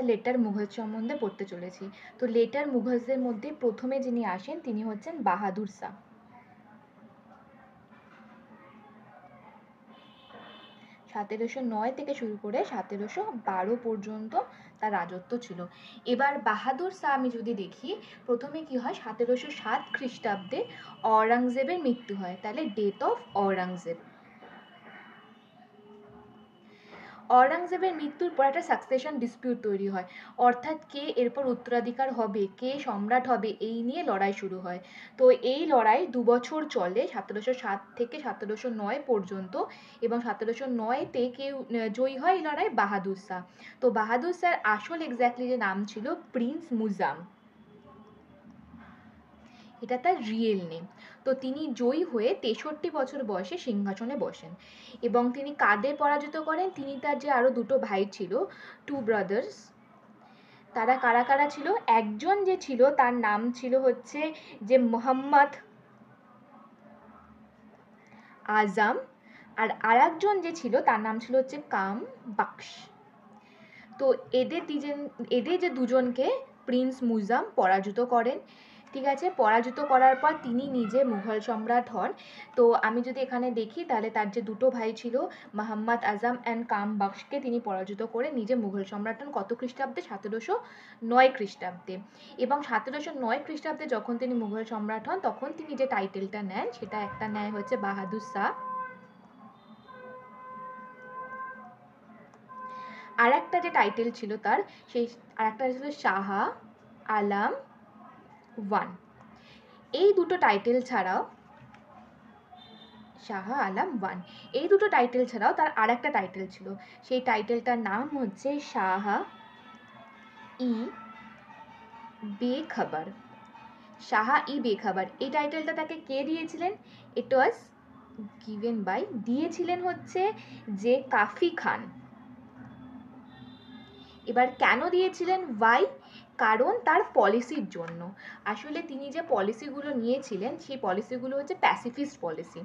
Letter Mughal সম্বন্ধে পড়তে চলেছি। তো লেটার মুঘলসদের মধ্যে প্রথমে যিনি আসেন তিনি হচ্ছেন বাহাদুর শাহ। 1709 থেকে শুরু করে 1712 পর্যন্ত তার রাজত্ব ছিল। এবার বাহাদুর শাহ আমি যদি দেখি, প্রথমে কি হয়, 1707 খ্রিস্টাব্দে অরঙ্গজেবের মৃত্যু হয়। তাহলে ডেথ অফ অরঙ্গজেব। অরঙ্গজেবের মৃত্যুর পর একটা সাকসেশন ডিসপিউট তৈরি হয়, অর্থাৎ কে এরপর উত্তরাধিকার হবে, কে সম্রাট হবে, এই নিয়ে লড়াই শুরু হয়। তো এই লড়াই 2 বছর চলে, 1707 থেকে 1709 পর্যন্ত, এবং 1709-তে কেউ জয়ী হয় এই লড়াই, বাহাদুর শাহ। তো বাহাদুর শাহর আসল এক্স্যাক্টলি যে নাম ছিল প্রিন্স মুজাম, এটা তার রিয়েল নেম। তো তিনি জয়ী হয়ে 63 বছর বয়সে সিংহাসনে বসেন, এবং তিনি কাদের পরাজিত করেন, তিনি তার যে আরো দুটো ভাই ছিল, 2 ব্রাদার্স, তারা কারা কারা ছিল, একজন যে ছিল তার নাম ছিল হচ্ছে যে মোহাম্মদ আজম, আর আরেকজন যে ছিল তার নাম ছিল হচ্ছে কাম বাক্স। তো এদের যে দুজনকে প্রিন্স মুজাম পরাজিত করেন। ঠিক আছে, পরাজিত করার পর তিনি নিজে মুঘল সম্রাট হন। তো আমি যদি এখানে দেখি, তাহলে তার যে দুটো ভাই ছিল মোহাম্মদ আজম অ্যান্ড কাম বাক্সকে তিনি পরাজিত করে নিজে মুঘল সম্রাট হন। কত খ্রিস্টাব্দে? 1709 খ্রিস্টাব্দে। এবং 1709 খ্রিস্টাব্দে যখন তিনি মুঘল সম্রাট হন, তখন তিনি যে টাইটেলটা নেন, সেটা একটা নেয় হচ্ছে বাহাদুর শাহ, আর একটা যে টাইটেল ছিল তার, সেই আর একটা ছিল শাহ আলম 1। এই দুটো টাইটেল ছাড়াও, শাহ আলম 1, এই দুটো টাইটেল ছাড়াও তার আর একটা টাইটেল ছিল, সেই টাইটেলটার নাম হচ্ছে শাহ ই বেখবর। শাহ ই বেখবর, এই টাইটেলটা তাকে কে দিয়েছিলেন? ইট ওয়াজ গিভেন বাই, দিয়েছিলেন হচ্ছে যে কাফি খান। এবার কেন দিয়েছিলেন? ওয়াই? কারণ তার পলিসির জন্য। আসলে তিনি যে পলিসিগুলো নিয়েছিলেন, সেই পলিসিগুলো হচ্ছে প্যাসিফিস্ট পলিসি,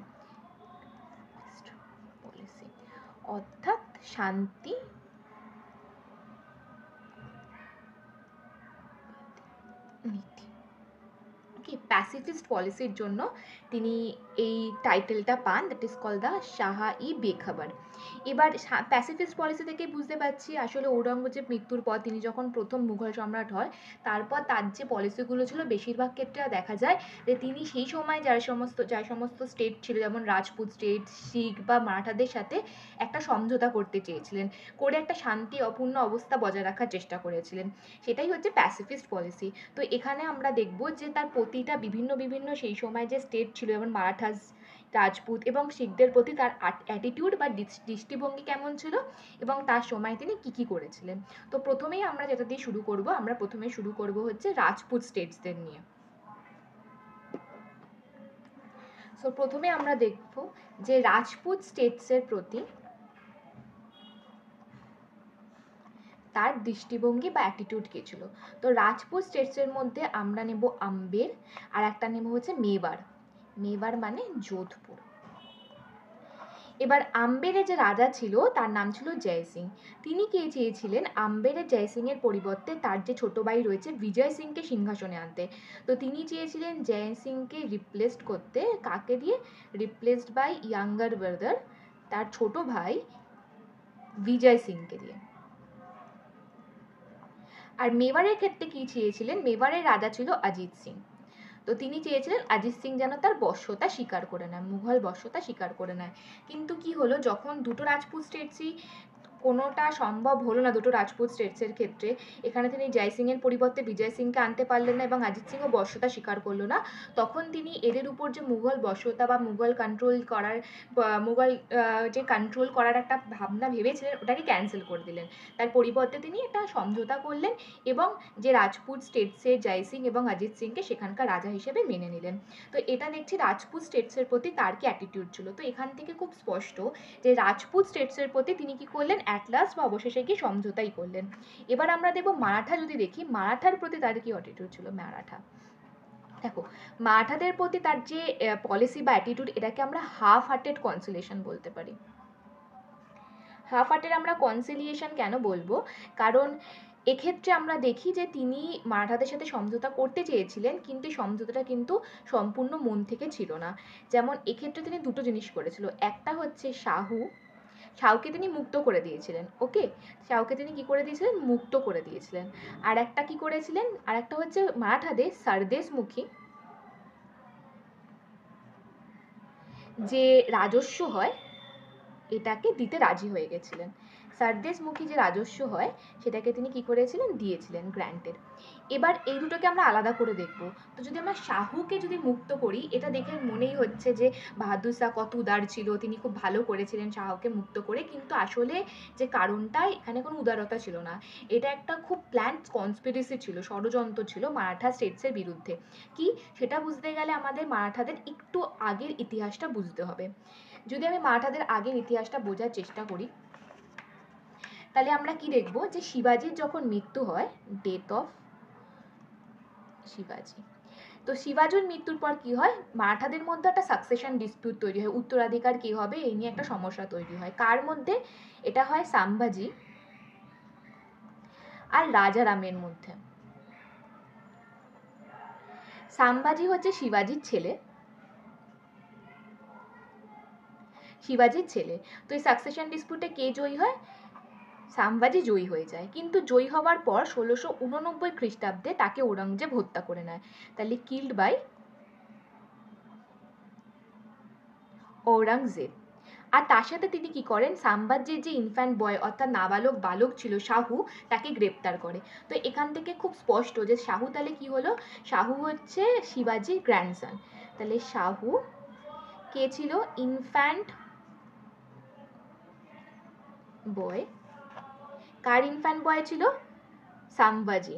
অর্থাৎ শান্তি নীতি। ওকে, প্যাসিফিস্ট পলিসির জন্য তিনি এই টাইটেলটা পান, that is call the Shah i Bekhabar. এবার প্যাসিফিস্ট পলিসি থেকে বুঝতে পারছি আসলে ঔরঙ্গজেব মৃত্যুর পর তিনি যখন প্রথম মুঘল সম্রাট হয়, তারপর তার যে পলিসিগুলো ছিল বেশিরভাগ ক্ষেত্রে দেখা যায় যে তিনি সেই সময় যার সমস্ত স্টেট ছিল, যেমন রাজপুত স্টেট, শিখ বা মারাঠাদের সাথে একটা সমঝোতা করতে চেয়েছিলেন, করে একটা শান্তি অপূর্ণ অবস্থা বজায় রাখার চেষ্টা করেছিলেন। সেটাই হচ্ছে প্যাসিফিস্ট পলিসি। তো এখানে আমরা দেখব যে তার প্রতিটা বিভিন্ন সেই সময় যে স্টেট ছিল, যেমন মারাঠাস, রাজপুত এবং শিখদের প্রতি তার অ্যাটিটিউড বা দৃষ্টিভঙ্গি কেমন ছিল, এবং তার সময় তিনি কি করেছিলেন। তো প্রথমেই আমরা যেটা দিয়ে শুরু করব, আমরা প্রথমে শুরু করব হচ্ছে রাজপুত স্টেটসদের নিয়ে। সো প্রথমে আমরা দেখব যে রাজপুত স্টেটসের প্রতি তার দৃষ্টিভঙ্গি বা অ্যাটিটিউড কী ছিল। তো রাজপুত স্টেটসের মধ্যে আমরা নেব আম্বের, আর একটা নেব হচ্ছে মেবার। মেবার মানে যোধপুর। এবার আম্বেরে যে রাজা ছিল তার নাম ছিল জয় সিং। তিনি কে চেয়েছিলেন আম্বেরে জয় সিং এর পরিবর্তে তার যে ছোট ভাই রয়েছে বিজয় সিংকে সিংহাসনে আনতে। তো তিনি চেয়েছিলেন জয় সিংকে রিপ্লেসড করতে, কাকে দিয়ে? রিপ্লেসড বাই ইয়াঙ্গার ব্রাদার, তার ছোট ভাই বিজয় সিংকে দিয়ে। আর মেবারের ক্ষেত্রে কি চেয়েছিলেন? মেবারের রাজা ছিল অজিত সিং। তো তিনি চেয়েছিলেন অজিত সিং যেন তার বশ্যতা স্বীকার করে নেয়, মুঘল বশ্যতা স্বীকার করে নেয়। কিন্তু কি হলো, যখন দুটো রাজপুত স্টেটসই কোনোটা সম্ভব হলো না দুটো রাজপুত স্টেটসের ক্ষেত্রে, এখানে তিনি জয় সিং এর পরিবর্তে বিজয় সিংকে আনতে পারলেন না এবং অজিত সিংও বশ্যতা স্বীকার করলো না, তখন তিনি এদের উপর যে মুঘল বশ্যতা বা মুঘল কন্ট্রোল করার একটা ভাবনা ভেবেছিলেন, ওটাকে ক্যান্সেল করে দিলেন। তার পরিবর্তে তিনি একটা সমঝোতা করলেন এবং যে রাজপুত স্টেটসের জয় সিং এবং অজিত সিংকে সেখানকার রাজা হিসেবে মেনে নিলেন। তো এটা দেখছি রাজপুত স্টেটসের প্রতি তার কি অ্যাটিটিউড ছিল। তো এখান থেকে খুব স্পষ্ট যে রাজপুত স্টেটসের প্রতি তিনি কি করলেন, অ্যাট লাস্ট বা অবশেষে কি সমঝোতাই করলেন। এবার আমরা দেখব মারাঠা, যদি দেখি মারাঠার প্রতি তার কি অ্যাটিটিউড ছিল। দেখো, মারাঠাদের প্রতি তার যে পলিসি বা অ্যাটিটিউড, এটাকে আমরা হাফ হার্টেড কনসিলিয়েশন বলতে পারি। হাফ হার্টেড আমরা কনসিলিয়েশন কেন বলবো, কারণ এক্ষেত্রে আমরা দেখি যে তিনি মারাঠাদের সাথে সমঝোতা করতে চেয়েছিলেন, কিন্তু এই সমঝোতাটা কিন্তু সম্পূর্ণ মন থেকে ছিল না। যেমন এক্ষেত্রে তিনি দুটো জিনিস করেছিল, একটা হচ্ছে শাহুকে তিনি মুক্ত করে দিয়েছিলেন। ওকে, শাহুকে তিনি কি করে দিয়েছিলেন, মুক্ত করে দিয়েছিলেন। আর একটা কি করেছিলেন, আর একটা হচ্ছে মারাঠাদের সরদেশমুখী যে রাজস্ব হয় এটাকে দিতে রাজি হয়ে গেছিলেন। সরদেশমুখী যে রাজস্ব হয় সেটাকে তিনি কি করেছিলেন, দিয়েছিলেন গ্র্যান্টেড। এবার এই দুটোকে আমরা আলাদা করে দেখব। তো যদি আমরা শাহুকে যদি মুক্ত করি, এটা দেখে মনেই হচ্ছে যে বাহাদুর শাহ কত উদার ছিল, তিনি খুব ভালো করেছিলেন শাহকে মুক্ত করে, কিন্তু আসলে যে কারণটা, এখানে কোনো উদারতা ছিল না। এটা একটা খুব প্ল্যান কনস্পিরেসি ছিল, ষড়যন্ত্র ছিল মারাঠা স্টেটসের বিরুদ্ধে। কি, সেটা বুঝতে গেলে আমাদের মারাঠাদের একটু আগের ইতিহাসটা বুঝতে হবে। যদি আমি মারাঠাদের আগের ইতিহাসটা বোঝার চেষ্টা করি, তাহলে আমরা কি দেখব যে শিবাজির যখন মৃত্যু হয়, ডেথ অফ শিবাজি, তো শিবাজির মৃত্যুর পর কি হয়, মারাঠাদের মধ্যে একটা সাকসেশন ডিসপিউট তৈরি হয়, উত্তরাধিকার কি হবে এই নিয়ে একটা সমস্যা তৈরি হয়। কার মধ্যে? এটা হয় সাম্ভাজি আর রাজারামের মধ্যে। সাম্ভাজি হচ্ছে শিবাজির ছেলে, তো এই সাকসেশন ডিসপিউটে কে জয়ী হয়? সাম্ভাজি জয়ী হয়ে যায়, কিন্তু জয়ী হওয়ার পর 1689 খ্রিস্টাব্দে তাকে ঔরঙ্গজেব হত্যা করে নেয়। তাহলে কিল্ড বাই ঔরঙ্গজেব। আর তার সাথে তিনি কি করেন, সাম্ভাজির যে ইনফ্যান্ট বয় অর্থাৎ নাবালক বালক ছিল শাহু, তাকে গ্রেপ্তার করে। তো এখান থেকে খুব স্পষ্ট যে শাহু তাহলে কি হলো, শাহু হচ্ছে শিবাজির গ্র্যান্ডসন। তাহলে শাহু কে ছিল, ইনফ্যান্ট বয়। কার ইনফ্যান্ট বয় ছিল? সাম্ভাজি।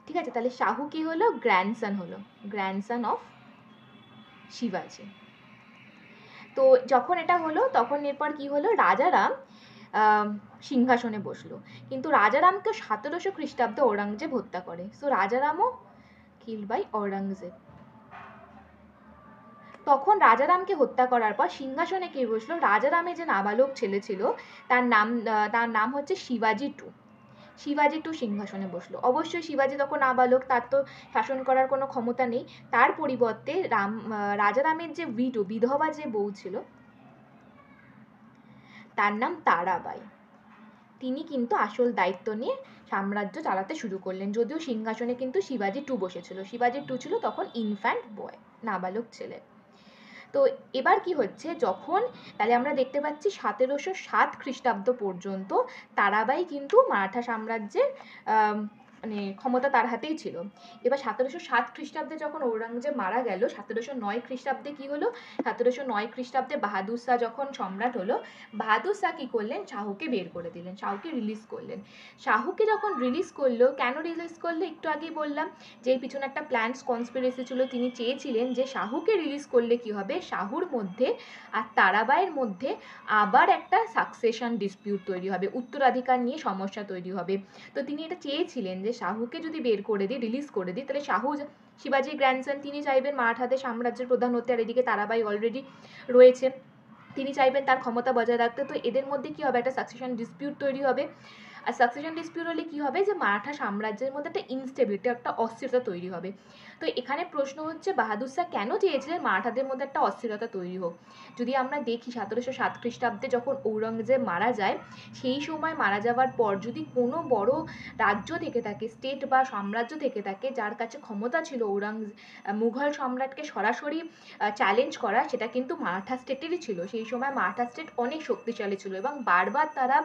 ঠিক আছে, তাহলে শাহু কি হলো, গ্র্যান্ডসন অফ শিবাজি। তো যখন এটা হলো তখন এরপর কি হলো, রাজারাম সিংহাসনে বসলো, কিন্তু রাজারামকে 1700 খ্রিস্টাব্দে ঔরঙ্গজেব হত্যা করে। সো রাজারামও কিল্ড বাই ঔরঙ্গজেব। তখন রাজারামকে হত্যা করার পর সিংহাসনে কে বসলো, রাজারামের যে নাবালক ছেলে ছিল তার নাম হচ্ছে শিবাজি টু সিংহাসনে বসলো। অবশ্যই শিবাজি তখন নাবালক, তার তো শাসন করার কোনো ক্ষমতা নেই। তার পরিবর্তে রাজারামের যে বিধবা যে বউ ছিল, তার নাম তারাবাই, তিনি কিন্তু আসল দায়িত্ব নিয়ে সাম্রাজ্য চালাতে শুরু করলেন। যদিও সিংহাসনে কিন্তু শিবাজি বসেছিল, শিবাজি ছিল তখন ইনফ্যান্ট বয়, নাবালক ছেলে। তো এবার কি হচ্ছে, যখন তাহলে আমরা দেখতে পাচ্ছি 1707 খ্রিস্টাব্দ পর্যন্ত তারাবাই কিন্তু মারাঠা সাম্রাজ্যের মানে ক্ষমতা তার হাতেই ছিল। এবার 1707 খ্রিস্টাব্দে যখন ঔরঙ্গজেব মারা গেল, 1709 খ্রিস্টাব্দে কি হলো, 1709 খ্রিস্টাব্দে বাহাদুর শাহ যখন সম্রাট হলো, বাহাদুর শাহ কি করলেন, শাহুকে বের করে দিলেন, শাহুকে রিলিজ করলেন। শাহুকে যখন রিলিজ করলো, কেন রিলিজ করলো একটু আগেই বললাম, যে এর পিছনে একটা প্ল্যান কনস্পিরেসি ছিল। তিনি চেয়েছিলেন যে শাহুকে রিলিজ করলে কি হবে, শাহুর মধ্যে আর তারাবাইয়ের মধ্যে আবার একটা সাকসেশন ডিসপিউট তৈরি হবে, উত্তরাধিকার নিয়ে সমস্যা তৈরি হবে। তো তিনি এটা চেয়েছিলেন যে শাহুকে যদি বের করে দিই, রিলিজ করে দিই, তাহলে শাহু শিবাজির গ্র্যান্ডসন, তিনি চাইবেন মারাঠাদের সাম্রাজ্যের প্রধান হতে, আর এদিকে তারাবাই অলরেডি রয়েছে, তিনি চাইবেন তার ক্ষমতা বজায় রাখতে। তো এদের মধ্যে কি হবে, একটা সাকসেশন ডিসপিউট তৈরি হবে। আর সাকসেশন ডিসপিউট হলে কি হবে, যে মারাঠা সাম্রাজ্যের মধ্যে একটা ইনস্টেবিলিটি, একটা অস্থিরতা তৈরি হবে। তো এখানে প্রশ্ন হচ্ছে বাহাদুর শাহ কেন চেয়েছিলেন মারাঠাদের মধ্যে একটা অস্থিরতা তৈরি হোক। যদি আমরা দেখি 1707 খ্রিস্টাব্দে যখন ঔরঙ্গজেব মারা যায়, সেই সময় মারা যাওয়ার পর যদি কোনো বড় রাজ্য থেকে থাকে, স্টেট বা সাম্রাজ্য থেকে থাকে, যার কাছে ক্ষমতা ছিল মুঘল সম্রাটকে সরাসরি চ্যালেঞ্জ করা, সেটা কিন্তু মারাঠা স্টেটেরই ছিল। সেই সময় মারাঠা স্টেট অনেক শক্তিশালী ছিল এবং বারবার তারা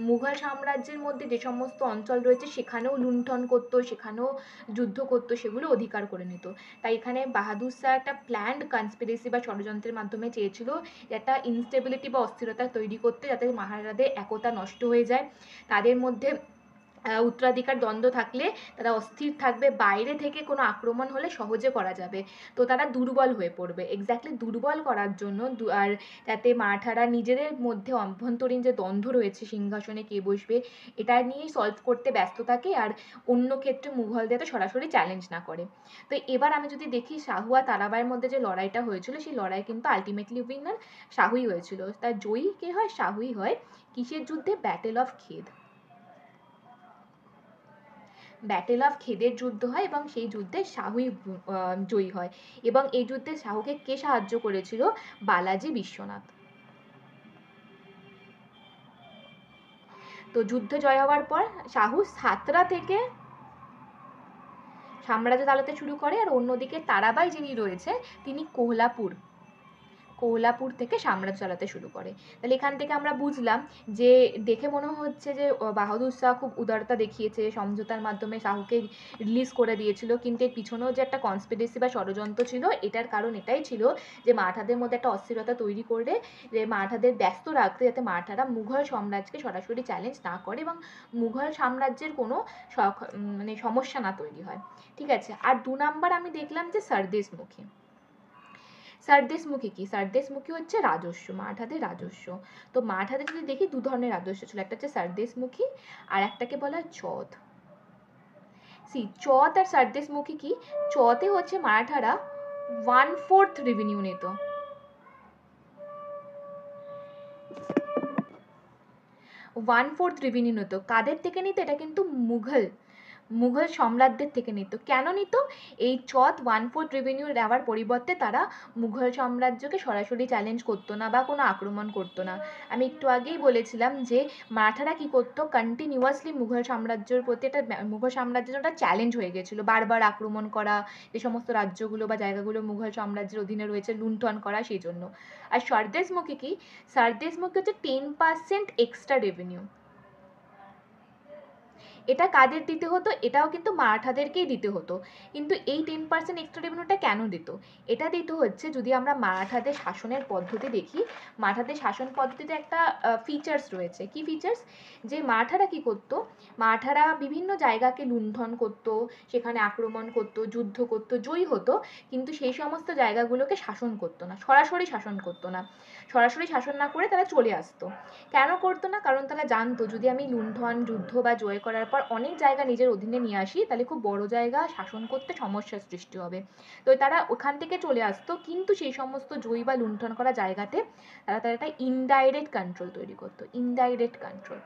মুঘল সাম্রাজ্যের মধ্যে যে সমস্ত অঞ্চল রয়েছে সেখানেও লুণ্ঠন করতো, সেখানেও যুদ্ধ করতো, সেগুলো অধিকার করে নিত। তাই এখানে বাহাদুর শাহ একটা প্ল্যান্ড কনস্পিরেসি বা ষড়যন্ত্রের মাধ্যমে চেয়েছিল একটা ইনস্টেবিলিটি বা অস্থিরতা তৈরি করতে, যাতে মহারাজাদের একতা নষ্ট হয়ে যায়, তাদের মধ্যে উত্তরাধিকার দ্বন্দ্ব থাকলে তারা অস্থির থাকবে, বাইরে থেকে কোনো আক্রমণ হলে সহজে করা যাবে, তো তারা দুর্বল হয়ে পড়বে। এক্স্যাক্টলি দুর্বল করার জন্য আর যাতে মারাঠারা নিজেদের মধ্যে অভ্যন্তরীণ যে দ্বন্দ্ব রয়েছে সিংহাসনে কে বসবে এটা নিয়েই সলভ করতে ব্যস্ত থাকে, আর অন্য ক্ষেত্রে মুঘলদের সরাসরি চ্যালেঞ্জ না করে। তো এবার আমি যদি দেখি শাহু আর তারাবাইয়ের মধ্যে যে লড়াইটা হয়েছিল, সেই লড়াই কিন্তু আলটিমেটলি উইনার শাহুই হয়েছিল, তার জয়ী কে হয়, শাহুই হয়। কিসের যুদ্ধে? ব্যাটেল অফ খেদ। ব্যাটেল অফ খেদের যুদ্ধ হয় এবং সেই যুদ্ধে শাহুই জয়ী হয়। এবং এই যুদ্ধে শাহুকে কে সাহায্য করেছিল? বালাজি বিশ্বনাথ। তো যুদ্ধ জয় হওয়ার পর শাহু সাতরা থেকে সাম্রাজ্য চালাতে শুরু করে, আর অন্যদিকে তারাবাই যিনি রয়েছে তিনি কোহলাপুর থেকে সাম্রাজ্য চালাতে শুরু করে। তাহলে এখান থেকে আমরা বুঝলাম যে দেখে মনে হচ্ছে যে বাহাদুর শাহ খুব উদারতা দেখিয়েছে, সমঝোতার মাধ্যমে শাহুকে রিলিজ করে দিয়েছিল, কিন্তু এর পিছনেও যে একটা কনস্পিরেসি বা ষড়যন্ত্র ছিল, এটার কারণ এটাই ছিল যে মারাঠাদের মধ্যে একটা অস্থিরতা তৈরি করে, যে মারাঠাদের ব্যস্ত রাখতে, যাতে মারাঠারা মুঘল সাম্রাজ্যকে সরাসরি চ্যালেঞ্জ না করে এবং মুঘল সাম্রাজ্যের কোনো মানে সমস্যা না তৈরি হয়। ঠিক আছে। আর 2 নাম্বার আমি দেখলাম যে সরদেশমুখী। সরদেশমুখী কি? সরদেশমুখী হচ্ছে রাজস্ব, মারাঠাদের রাজস্ব। তো মারাঠাদের যদি দেখি 2 ধরনের রাজস্ব ছিল, একটা হচ্ছে সরদেশমুখী আর একটাকে বলা হয় চৌথ। চৌথ আর সরদেশমুখী কি? চৌথে হচ্ছে মারাঠারা 1/4 রেভিনিউ নিত। 1/4 রেভিনিউ নিত। কাদের থেকে নিত? এটা কিন্তু মুঘল সম্রাটদের থেকে নিত। কেন নিত? এই চৌথ 1/4 রেভিনিউ দেওয়ার পরিবর্তে তারা মুঘল সাম্রাজ্যকে সরাসরি চ্যালেঞ্জ করতো না বা কোনো আক্রমণ করতো না। আমি একটু আগেই বলেছিলাম যে মারাঠারা কি করতো, কন্টিনিউয়াসলি মুঘল সাম্রাজ্যের প্রতি একটা মুঘল সাম্রাজ্যের একটা চ্যালেঞ্জ হয়ে গেছিলো, বারবার আক্রমণ করা, যে সমস্ত রাজ্যগুলো বা জায়গাগুলো মুঘল সাম্রাজ্যের অধীনে রয়েছে লুণ্ঠন করা, সেই জন্য। আর সরদেশমুখী কি? সরদেশমুখী হচ্ছে 10% এক্সট্রা রেভিনিউ। এটা কাদের দিতে হতো? এটাও কিন্তু মারাঠাদেরকেই দিতে হতো। কিন্তু এই 10% এক্সট্রা রেভিনিউটা কেন দিত? এটা দিত হচ্ছে, যদি আমরা মারাঠাদের শাসনের পদ্ধতি দেখি, মারাঠাদের শাসন পদ্ধতিতে একটা ফিচার্স রয়েছে। কি ফিচার্স? যে মারাঠারা কি করতো, মারাঠারা বিভিন্ন জায়গাকে লুণ্ঠন করতো, সেখানে আক্রমণ করতো, যুদ্ধ করতো, জয়ী হতো, কিন্তু সেই সমস্ত জায়গাগুলোকে শাসন করতো না, সরাসরি শাসন করতো না। সরাসরি শাসন না করে তারা চলে আসতো। কেন করতো না? কারণ তারা জানতো যদি আমি লুণ্ঠন, যুদ্ধ বা জয় করার পর অনেক জায়গা নিজের অধীনে নিয়ে আসি, তাহলে খুব বড় জায়গা শাসন করতে সমস্যার সৃষ্টি হবে। তো তারা ওখান থেকে চলে আসতো, কিন্তু সেই সমস্ত জয়ী বা লুণ্ঠন করা জায়গাতে তারা একটা ইনডাইরেক্ট কন্ট্রোল তৈরি করতো, ইনডাইরেক্ট কন্ট্রোল।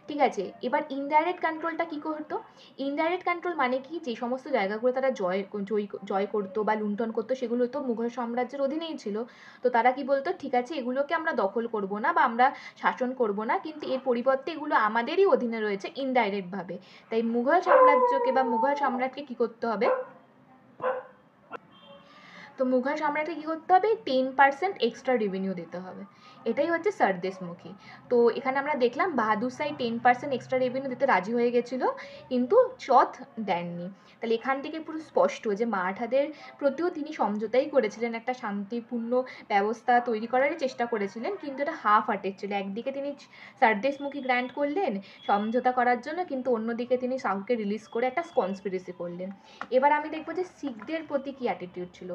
ঠিক আছে। এবার ইনডাইরেক্ট কন্ট্রোলটা কি করতো? ইনডাইরেক্ট কন্ট্রোল মানে কি? যে সমস্ত জায়গাগুলো তারা জয় করতো বা লুণ্ঠন করতো, সেগুলো তো মুঘল সাম্রাজ্যের অধীনেই ছিল। তো তারা কি বলতো, ঠিক আছে এগুলোকে আমরা দখল করব না বা আমরা শাসন করব না, কিন্তু এর পরিবর্তে এগুলো আমাদেরই অধীনে রয়েছে ইনডাইরেক্ট ভাবে। তাই মুঘল সাম্রাজ্যকে বা মুঘল সম্রাটকে কি করতে হবে? তো মুঘল সম্রাটকে কী করতে হবে? 10% এক্সট্রা রেভিনিউ দিতে হবে। এটাই হচ্ছে সরদেশমুখী। তো এখানে আমরা দেখলাম বাহাদুর শাহ 10% এক্সট্রা রেভিনিউ দিতে রাজি হয়ে গেছিল, কিন্তু চৌথ দেননি। তাহলে এখান থেকে পুরো স্পষ্ট যে মারাঠাদের প্রতিও তিনি সমঝোতাই করেছিলেন, একটা শান্তিপূর্ণ ব্যবস্থা তৈরি করারই চেষ্টা করেছিলেন, কিন্তু এটা হাফ হার্টেড ছিল। একদিকে তিনি সরদেশমুখী গ্র্যান্ট করলেন সমঝোতা করার জন্য, কিন্তু অন্যদিকে তিনি শাহুকে রিলিজ করে একটা কনস্পিরেসি করলেন। এবার আমি দেখবো যে শিখদের প্রতি কী অ্যাটিটিউড ছিল।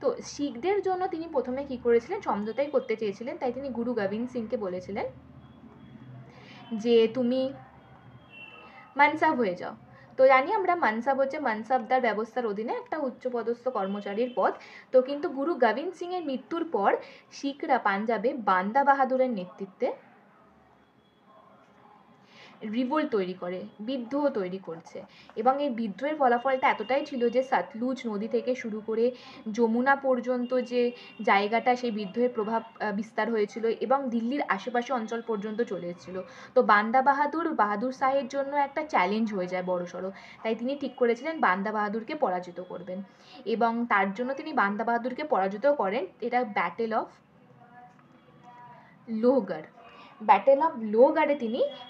তো শিখদের জন্য তিনি প্রথমে কি করেছিলেন, সমঝোতাই করতে চেয়েছিলেন। তাই তিনি গুরু গোবিন্দ সিংকে বলেছিলেন যে তুমি মানসাব হয়ে যাও। তো জানি আমরা মানসাব হচ্ছে মানসাবদার ব্যবস্থার অধীনে একটা উচ্চপদস্থ কর্মচারীর পদ। তো কিন্তু গুরু গোবিন্দ সিং এর মৃত্যুর পর শিখরা পাঞ্জাবে বান্দা বাহাদুরের নেতৃত্বে রিভোল্ট তৈরি করে, বিদ্রোহ তৈরি করছে। এবং এই বিদ্রোহের ফলাফলটা এতটাই ছিল যে সতলুজ নদী থেকে শুরু করে যমুনা পর্যন্ত যে জায়গাটা, সেই বিদ্রোহের প্রভাব বিস্তার হয়েছিল এবং দিল্লির আশেপাশে অঞ্চল পর্যন্ত চলে এসেছিল। তো বান্দা বাহাদুর শাহের জন্য একটা চ্যালেঞ্জ হয়ে যায় বড়সড়। তাই তিনি ঠিক করেছিলেন বান্দা বাহাদুরকে পরাজিত করবেন, এবং তার জন্য তিনি বান্দা বাহাদুরকে পরাজিত করেন। এটা battle of Lohagad. Battle of লোহগড়ে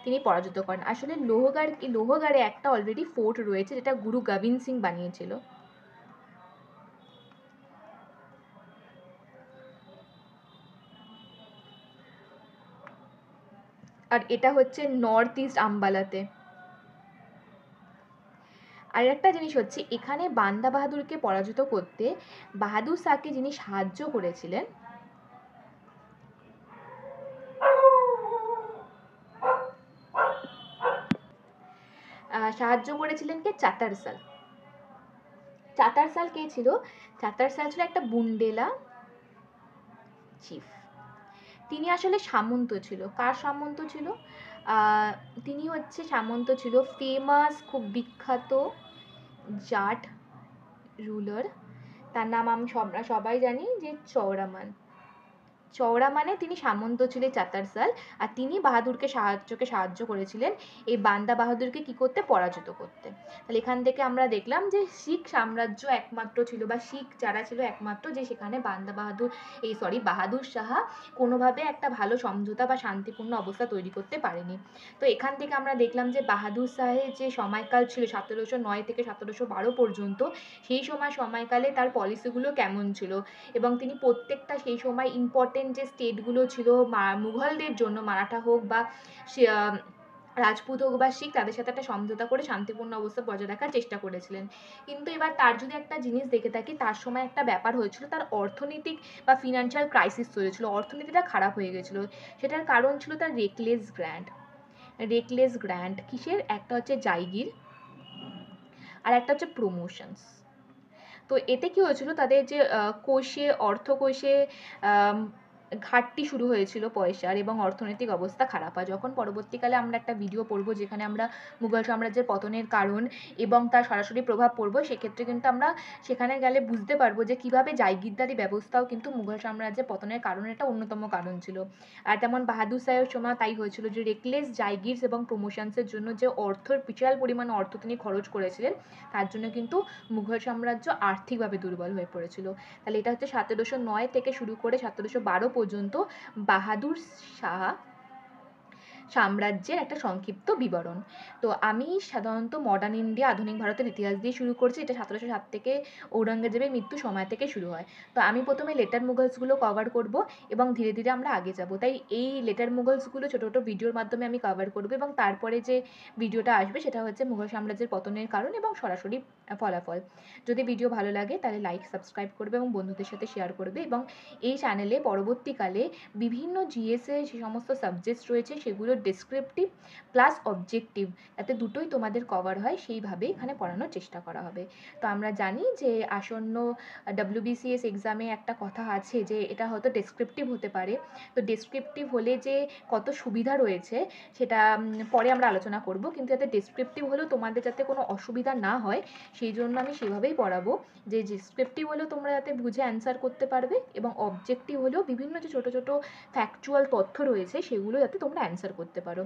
তিনি পরাজিত করেন। আসলে লোহগড়ে একটা অলরেডি ফোর্ট রয়েছে, যেটা গুরু গোবিন্দ সিং বানিয়েছিল। আর এটা হচ্ছে নর্থ ইস্ট আম্বালাতে। আর একটা জিনিস হচ্ছে, এখানে বান্দা বাহাদুরকে পরাজিত করতে বাহাদুর শাহকে যিনি সাহায্য করেছিলেন, কে? চাতারসাল। চাতারসাল কে ছিল? চাতারসাল ছিল একটা বুন্ডেলা চিফ। তিনি আসলে সামন্ত ছিল। কার সামন্ত ছিল? তিনি হচ্ছে সামন্ত ছিল ফেমাস, খুব বিখ্যাত জাট রুলার। তার নাম আমরা সবাই জানি যে চৌড়ামান। চওড়া মানে তিনি সামন্ত ছিলেন চাতারসাল, আর তিনি বাহাদুরকে সাহায্য করেছিলেন এই বান্দা বাহাদুরকে কি করতে, পরাজিত করতে। তাহলে এখান থেকে আমরা দেখলাম যে শিখ সাম্রাজ্য একমাত্র ছিল, বা শিখ যারা ছিল একমাত্র, যে সেখানে বাহাদুর শাহ কোনোভাবে একটা ভালো সমঝোতা বা শান্তিপূর্ণ অবস্থা তৈরি করতে পারেনি। তো এখান থেকে আমরা দেখলাম যে বাহাদুর শাহের যে সময়কাল ছিল 1709 থেকে 1712 পর্যন্ত, সেই সময়কালে তার পলিসিগুলো কেমন ছিল, এবং তিনি প্রত্যেকটা সেই সময় ইম্পর্টেন্ট যে স্টেটগুলো ছিল মুঘলদের জন্য, মারাঠা হোক বা রাজপুত হোক বা শিখ, তাদের সাথে একটা সমঝোতা করে শান্তিপূর্ণ অবস্থা বজায় রাখার চেষ্টা করেছিলেন। কিন্তু এবার তার যদি একটা জিনিস দেখে থাকি, তার সময় একটা ব্যাপার হয়েছিল, তার অর্থনৈতিক বা ফিনান্সিয়াল ক্রাইসিস চলেছিল, অর্থনীতিটা খারাপ হয়ে গেছিলো। সেটার কারণ ছিল তার রেকলেস গ্র্যান্ড। কিসের? একটা হচ্ছে জাইগির, আর একটা হচ্ছে প্রমোশনস। তো এতে কি হয়েছিল, তাদের যে অর্থকোষে ঘাটতি শুরু হয়েছিল পয়সার, এবং অর্থনৈতিক অবস্থা খারাপ হয়। যখন পরবর্তীকালে আমরা একটা ভিডিও পড়বো যেখানে আমরা মুঘল সাম্রাজ্যের পতনের কারণ এবং তার সরাসরি প্রভাব পড়বো, সেক্ষেত্রে কিন্তু আমরা সেখানে গেলে বুঝতে পারবো যে কীভাবে জায়গিরদারি ব্যবস্থাও কিন্তু মুঘল সাম্রাজ্যের পতনের কারণের একটা অন্যতম কারণ ছিল। আর তেমন বাহাদুর শাহের সময় তাই হয়েছিল, যে রেকলেস জায়গিরস এবং প্রমোশনসের জন্য যে বিশাল পরিমাণ অর্থ তিনি খরচ করেছিলেন, তার জন্য কিন্তু মুঘল সাম্রাজ্য আর্থিকভাবে দুর্বল হয়ে পড়েছিল। তাহলে এটা হচ্ছে 1709 থেকে শুরু করে 1712 পর্যন্ত বাহাদুর শাহ সাম্রাজ্যের একটা সংক্ষিপ্ত বিবরণ। তো আমি সাধারণত মডার্ন ইন্ডিয়া, আধুনিক ভারতের ইতিহাস দিয়ে শুরু করছি। এটা 1707 থেকে ঔরঙ্গজেবের মৃত্যু সময় থেকে শুরু হয়। তো আমি প্রথমে লেটার মুঘলসগুলো কভার করব, এবং ধীরে ধীরে আমরা আগে যাব। তাই এই লেটার মুঘলসগুলো ছোটো ছোটো ভিডিওর মাধ্যমে আমি কভার করব, এবং তারপরে যে ভিডিওটা আসবে সেটা হচ্ছে মুঘল সাম্রাজ্যের পতনের কারণ এবং সরাসরি ফলাফল। যদি ভিডিও ভালো লাগে তাহলে লাইক, সাবস্ক্রাইব করবে এবং বন্ধুদের সাথে শেয়ার করবে, এবং এই চ্যানেলে পরবর্তীকালে বিভিন্ন জিএসের যে সমস্ত সাবজেক্টস রয়েছে সেগুলোর ডেসক্রিপটিভ প্লাস অবজেক্টিভ, যাতে দুটোই তোমাদের কভার হয় সেইভাবে এখানে পড়ানোর চেষ্টা করা হবে। তো আমরা জানি যে আসন্ন WBCS এক্সামে একটা কথা আছে যে এটা হয়তো ডেসক্রিপটিভ হতে পারে। তো ডেসক্রিপটিভ হলে যে কত সুবিধা রয়েছে সেটা পরে আমরা আলোচনা করব, কিন্তু যাতে ডেসক্রিপটিভ হলেও তোমাদের যাতে কোনো অসুবিধা না হয় সেই জন্য আমি সেভাবেই পড়াবো, যে ডেসক্রিপটিভ হলেও তোমরা যাতে বুঝে অ্যান্সার করতে পারবে, এবং অবজেক্টিভ হলেও বিভিন্ন যে ছোটো ছোটো ফ্যাকচুয়াল তথ্য রয়েছে সেগুলো যাতে তোমরা অ্যান্সার করতে পারো।